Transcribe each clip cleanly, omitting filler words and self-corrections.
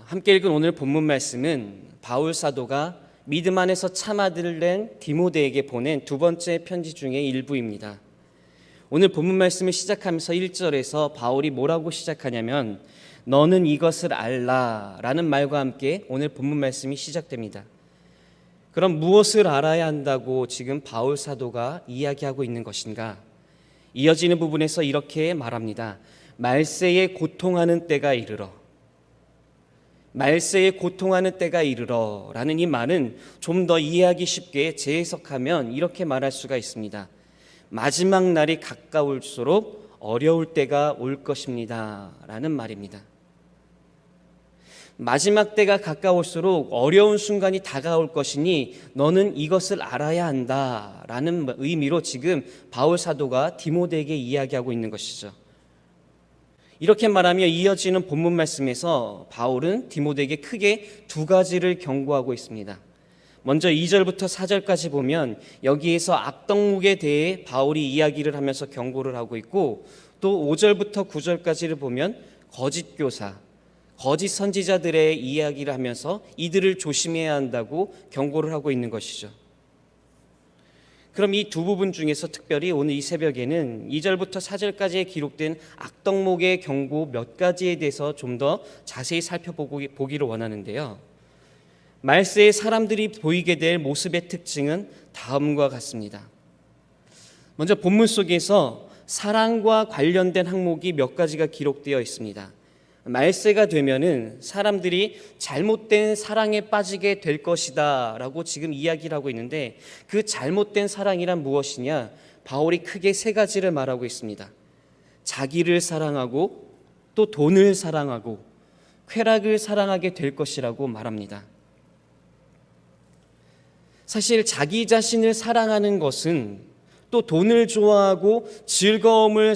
함께 읽은 오늘 본문 말씀은 바울 사도가 믿음 안에서 참 아들을 낸 디모데에게 보낸 두 번째 편지 중의 일부입니다. 오늘 본문 말씀을 시작하면서 1절에서 바울이 뭐라고 시작하냐면 너는 이것을 알라 라는 말과 함께 오늘 본문 말씀이 시작됩니다. 그럼 무엇을 알아야 한다고 지금 바울 사도가 이야기하고 있는 것인가? 이어지는 부분에서 이렇게 말합니다. 말세에 고통하는 때가 이르러. 말세에 고통하는 때가 이르러 라는 이 말은 좀 더 이해하기 쉽게 재해석하면 이렇게 말할 수가 있습니다. 마지막 날이 가까울수록 어려울 때가 올 것입니다 라는 말입니다. 마지막 때가 가까울수록 어려운 순간이 다가올 것이니 너는 이것을 알아야 한다 라는 의미로 지금 바울 사도가 디모데에게 이야기하고 있는 것이죠. 이렇게 말하며 이어지는 본문 말씀에서 바울은 디모데에게 크게 두 가지를 경고하고 있습니다. 먼저 2절부터 4절까지 보면 여기에서 악덕목에 대해 바울이 이야기를 하면서 경고를 하고 있고, 또 5절부터 9절까지를 보면 거짓 교사, 거짓 선지자들의 이야기를 하면서 이들을 조심해야 한다고 경고를 하고 있는 것이죠. 그럼 이 두 부분 중에서 특별히 오늘 이 새벽에는 2절부터 4절까지에 기록된 악덕목의 경고 몇 가지에 대해서 좀 더 자세히 살펴보기를 원하는데요. 말세에 사람들이 보이게 될 모습의 특징은 다음과 같습니다. 먼저 본문 속에서 사랑과 관련된 항목이 몇 가지가 기록되어 있습니다. 말세가 되면은 사람들이 잘못된 사랑에 빠지게 될 것이다 라고 지금 이야기를 하고 있는데, 그 잘못된 사랑이란 무엇이냐? 바울이 크게 세 가지를 말하고 있습니다. 자기를 사랑하고, 또 돈을 사랑하고, 쾌락을 사랑하게 될 것이라고 말합니다. 사실 자기 자신을 사랑하는 것은, 또 돈을 좋아하고 즐거움을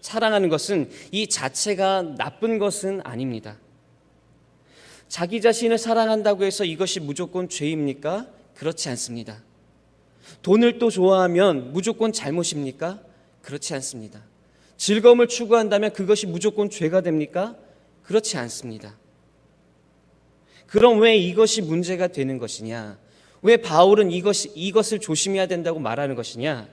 사랑하는 것은 이 자체가 나쁜 것은 아닙니다. 자기 자신을 사랑한다고 해서 이것이 무조건 죄입니까? 그렇지 않습니다. 돈을 또 좋아하면 무조건 잘못입니까? 그렇지 않습니다. 즐거움을 추구한다면 그것이 무조건 죄가 됩니까? 그렇지 않습니다. 그럼 왜 이것이 문제가 되는 것이냐? 왜 바울은 이것을 조심해야 된다고 말하는 것이냐?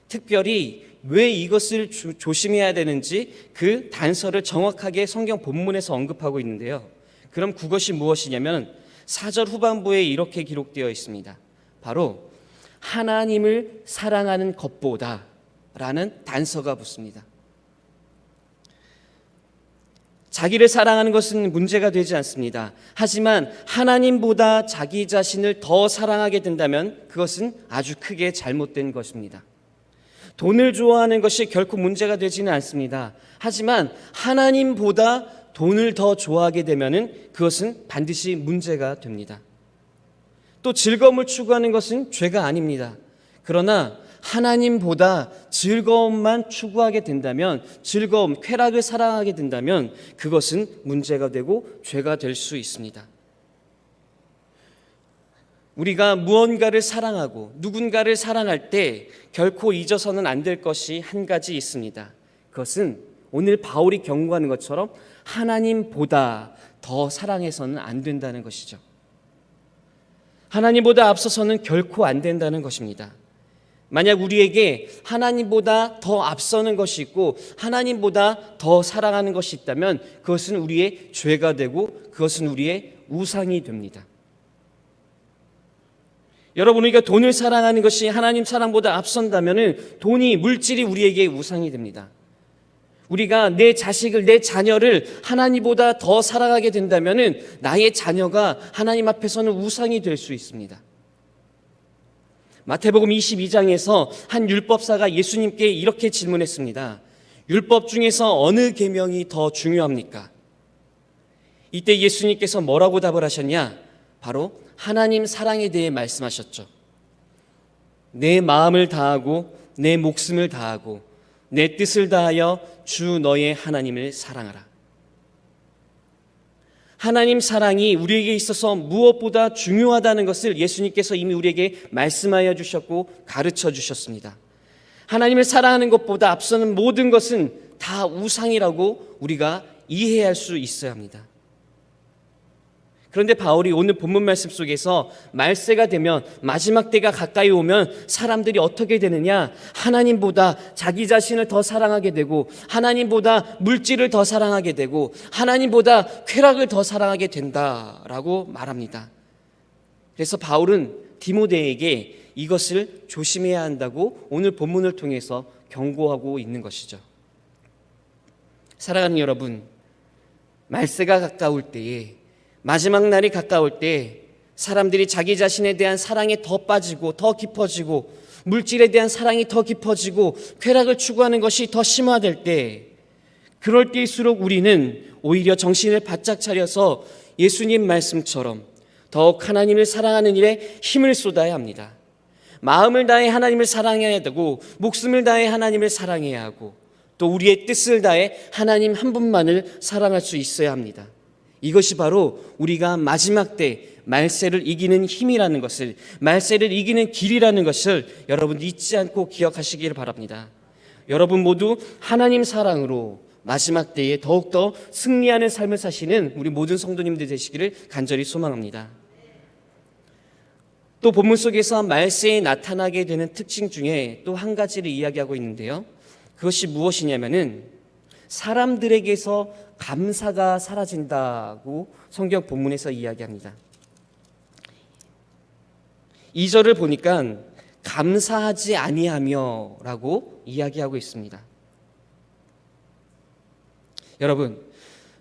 특별히 왜 이것을 조심해야 되는지 그 단서를 정확하게 성경 본문에서 언급하고 있는데요. 그럼 그것이 무엇이냐면 4절 후반부에 이렇게 기록되어 있습니다. 바로 하나님을 사랑하는 것보다 라는 단서가 붙습니다. 자기를 사랑하는 것은 문제가 되지 않습니다. 하지만 하나님보다 자기 자신을 더 사랑하게 된다면 그것은 아주 크게 잘못된 것입니다. 돈을 좋아하는 것이 결코 문제가 되지는 않습니다. 하지만 하나님보다 돈을 더 좋아하게 되면 그것은 반드시 문제가 됩니다. 또 즐거움을 추구하는 것은 죄가 아닙니다. 그러나 하나님보다 즐거움만 추구하게 된다면, 즐거움, 쾌락을 사랑하게 된다면 그것은 문제가 되고 죄가 될 수 있습니다. 우리가 무언가를 사랑하고 누군가를 사랑할 때 결코 잊어서는 안 될 것이 한 가지 있습니다. 그것은 오늘 바울이 경고하는 것처럼 하나님보다 더 사랑해서는 안 된다는 것이죠. 하나님보다 앞서서는 결코 안 된다는 것입니다. 만약 우리에게 하나님보다 더 앞서는 것이 있고 하나님보다 더 사랑하는 것이 있다면 그것은 우리의 죄가 되고 그것은 우리의 우상이 됩니다. 여러분, 우리가 돈을 사랑하는 것이 하나님 사랑보다 앞선다면 돈이, 물질이 우리에게 우상이 됩니다. 우리가 내 자식을, 내 자녀를 하나님보다 더 사랑하게 된다면 나의 자녀가 하나님 앞에서는 우상이 될 수 있습니다. 마태복음 22장에서 한 율법사가 예수님께 이렇게 질문했습니다. 율법 중에서 어느 계명이 더 중요합니까? 이때 예수님께서 뭐라고 답을 하셨냐? 바로 하나님 사랑에 대해 말씀하셨죠. 내 마음을 다하고 내 목숨을 다하고 내 뜻을 다하여 주 너의 하나님을 사랑하라. 하나님 사랑이 우리에게 있어서 무엇보다 중요하다는 것을 예수님께서 이미 우리에게 말씀하여 주셨고 가르쳐 주셨습니다. 하나님을 사랑하는 것보다 앞서는 모든 것은 다 우상이라고 우리가 이해할 수 있어야 합니다. 그런데 바울이 오늘 본문 말씀 속에서 말세가 되면, 마지막 때가 가까이 오면 사람들이 어떻게 되느냐? 하나님보다 자기 자신을 더 사랑하게 되고, 하나님보다 물질을 더 사랑하게 되고, 하나님보다 쾌락을 더 사랑하게 된다라고 말합니다. 그래서 바울은 디모데에게 이것을 조심해야 한다고 오늘 본문을 통해서 경고하고 있는 것이죠. 사랑하는 여러분, 말세가 가까울 때에, 마지막 날이 가까울 때 사람들이 자기 자신에 대한 사랑에 더 빠지고 더 깊어지고, 물질에 대한 사랑이 더 깊어지고, 쾌락을 추구하는 것이 더 심화될 때, 그럴 때일수록 우리는 오히려 정신을 바짝 차려서 예수님 말씀처럼 더욱 하나님을 사랑하는 일에 힘을 쏟아야 합니다. 마음을 다해 하나님을 사랑해야 되고, 목숨을 다해 하나님을 사랑해야 하고, 또 우리의 뜻을 다해 하나님 한 분만을 사랑할 수 있어야 합니다. 이것이 바로 우리가 마지막 때 말세를 이기는 힘이라는 것을, 말세를 이기는 길이라는 것을 여러분 잊지 않고 기억하시기를 바랍니다. 여러분 모두 하나님 사랑으로 마지막 때에 더욱더 승리하는 삶을 사시는 우리 모든 성도님들 되시기를 간절히 소망합니다. 또 본문 속에서 말세에 나타나게 되는 특징 중에 또 한 가지를 이야기하고 있는데요, 그것이 무엇이냐면은 사람들에게서 감사가 사라진다고 성경 본문에서 이야기합니다. 2절을 보니까 감사하지 아니하며 라고 이야기하고 있습니다. 여러분,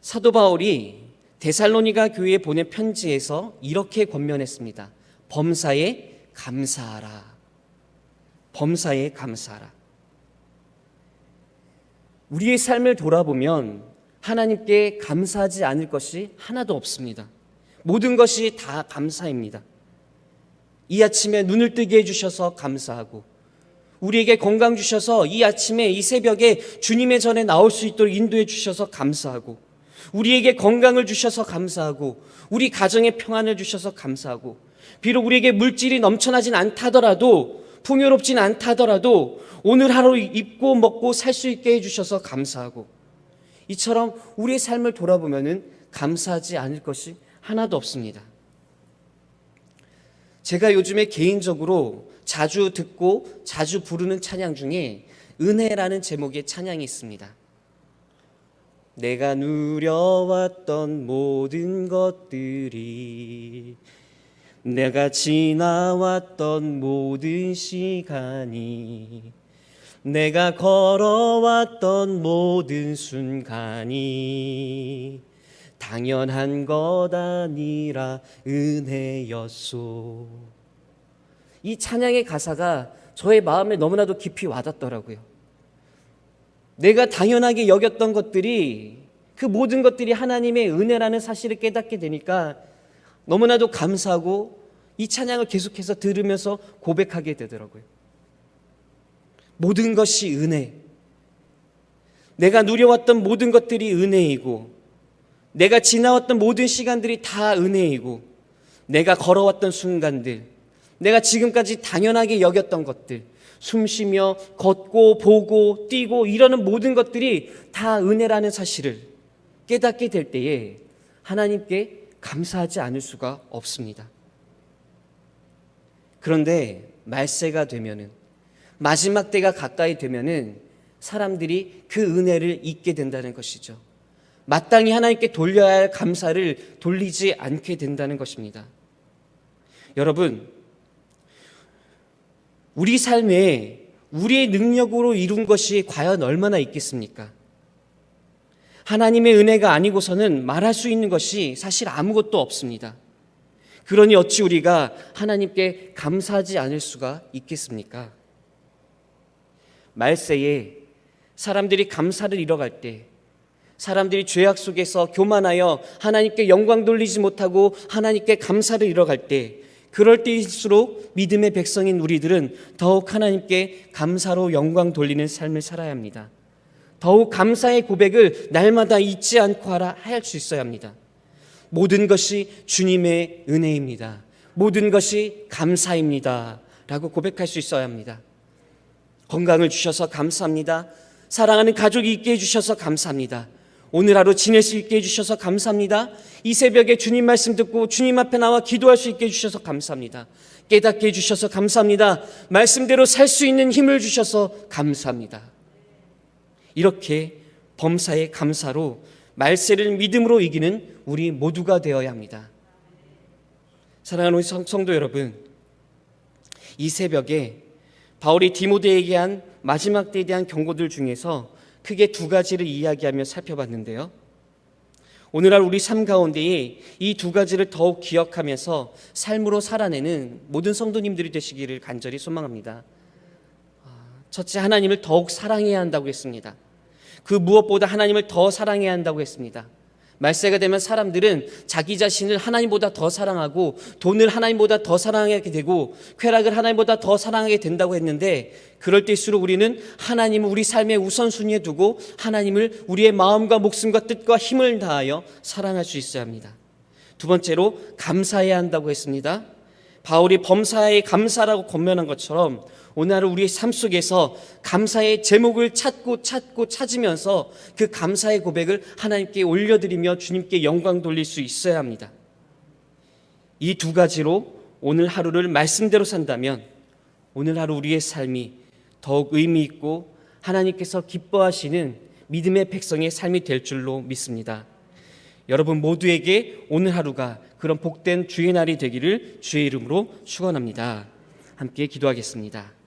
사도 바울이 데살로니가 교회에 보낸 편지에서 이렇게 권면했습니다. 범사에 감사하라. 범사에 감사하라. 우리의 삶을 돌아보면 하나님께 감사하지 않을 것이 하나도 없습니다. 모든 것이 다 감사입니다. 이 아침에 눈을 뜨게 해주셔서 감사하고, 우리에게 건강 주셔서 이 아침에 이 새벽에 주님의 전에 나올 수 있도록 인도해 주셔서 감사하고, 우리에게 건강을 주셔서 감사하고, 우리 가정에 평안을 주셔서 감사하고, 비록 우리에게 물질이 넘쳐나진 않다더라도, 풍요롭진 않다더라도 오늘 하루 입고 먹고 살 수 있게 해주셔서 감사하고, 이처럼 우리의 삶을 돌아보면 감사하지 않을 것이 하나도 없습니다. 제가 요즘에 개인적으로 자주 듣고 자주 부르는 찬양 중에 은혜라는 제목의 찬양이 있습니다. 내가 누려왔던 모든 것들이, 내가 지나왔던 모든 시간이, 내가 걸어왔던 모든 순간이 당연한 것 아니라 은혜였소. 이 찬양의 가사가 저의 마음에 너무나도 깊이 와닿더라고요. 내가 당연하게 여겼던 것들이, 그 모든 것들이 하나님의 은혜라는 사실을 깨닫게 되니까 너무나도 감사하고 이 찬양을 계속해서 들으면서 고백하게 되더라고요. 모든 것이 은혜, 내가 누려왔던 모든 것들이 은혜이고, 내가 지나왔던 모든 시간들이 다 은혜이고, 내가 걸어왔던 순간들, 내가 지금까지 당연하게 여겼던 것들, 숨쉬며 걷고 보고 뛰고 이러는 모든 것들이 다 은혜라는 사실을 깨닫게 될 때에 하나님께 감사하지 않을 수가 없습니다. 그런데 말세가 되면은, 마지막 때가 가까이 되면은 사람들이 그 은혜를 잊게 된다는 것이죠. 마땅히 하나님께 돌려야 할 감사를 돌리지 않게 된다는 것입니다. 여러분, 우리 삶에 우리의 능력으로 이룬 것이 과연 얼마나 있겠습니까? 하나님의 은혜가 아니고서는 말할 수 있는 것이 사실 아무것도 없습니다. 그러니 어찌 우리가 하나님께 감사하지 않을 수가 있겠습니까? 말세에 사람들이 감사를 잃어갈 때, 사람들이 죄악 속에서 교만하여 하나님께 영광 돌리지 못하고 하나님께 감사를 잃어갈 때, 그럴 때일수록 믿음의 백성인 우리들은 더욱 하나님께 감사로 영광 돌리는 삶을 살아야 합니다. 더욱 감사의 고백을 날마다 잊지 않고 할 수 있어야 합니다. 모든 것이 주님의 은혜입니다. 모든 것이 감사입니다 라고 고백할 수 있어야 합니다. 건강을 주셔서 감사합니다. 사랑하는 가족이 있게 해주셔서 감사합니다. 오늘 하루 지낼 수 있게 해주셔서 감사합니다. 이 새벽에 주님 말씀 듣고 주님 앞에 나와 기도할 수 있게 해주셔서 감사합니다. 깨닫게 해주셔서 감사합니다. 말씀대로 살 수 있는 힘을 주셔서 감사합니다. 이렇게 범사에 감사로 말세를 믿음으로 이기는 우리 모두가 되어야 합니다. 사랑하는 성도 여러분, 이 새벽에 바울이 디모데에게 한 마지막 때에 대한 경고들 중에서 크게 두 가지를 이야기하며 살펴봤는데요. 오늘날 우리 삶 가운데에 이 두 가지를 더욱 기억하면서 삶으로 살아내는 모든 성도님들이 되시기를 간절히 소망합니다. 첫째, 하나님을 더욱 사랑해야 한다고 했습니다. 그 무엇보다 하나님을 더 사랑해야 한다고 했습니다. 말세가 되면 사람들은 자기 자신을 하나님보다 더 사랑하고 돈을 하나님보다 더 사랑하게 되고 쾌락을 하나님보다 더 사랑하게 된다고 했는데, 그럴 때일수록 우리는 하나님을 우리 삶의 우선순위에 두고 하나님을 우리의 마음과 목숨과 뜻과 힘을 다하여 사랑할 수 있어야 합니다. 두 번째로 감사해야 한다고 했습니다. 바울이 범사에 감사라고 권면한 것처럼 오늘 우리의 삶 속에서 감사의 제목을 찾으면서 그 감사의 고백을 하나님께 올려드리며 주님께 영광 돌릴 수 있어야 합니다. 이 두 가지로 오늘 하루를 말씀대로 산다면 오늘 하루 우리의 삶이 더욱 의미 있고 하나님께서 기뻐하시는 믿음의 백성의 삶이 될 줄로 믿습니다. 여러분 모두에게 오늘 하루가 그런 복된 주의 날이 되기를 주의 이름으로 축원합니다. 함께 기도하겠습니다.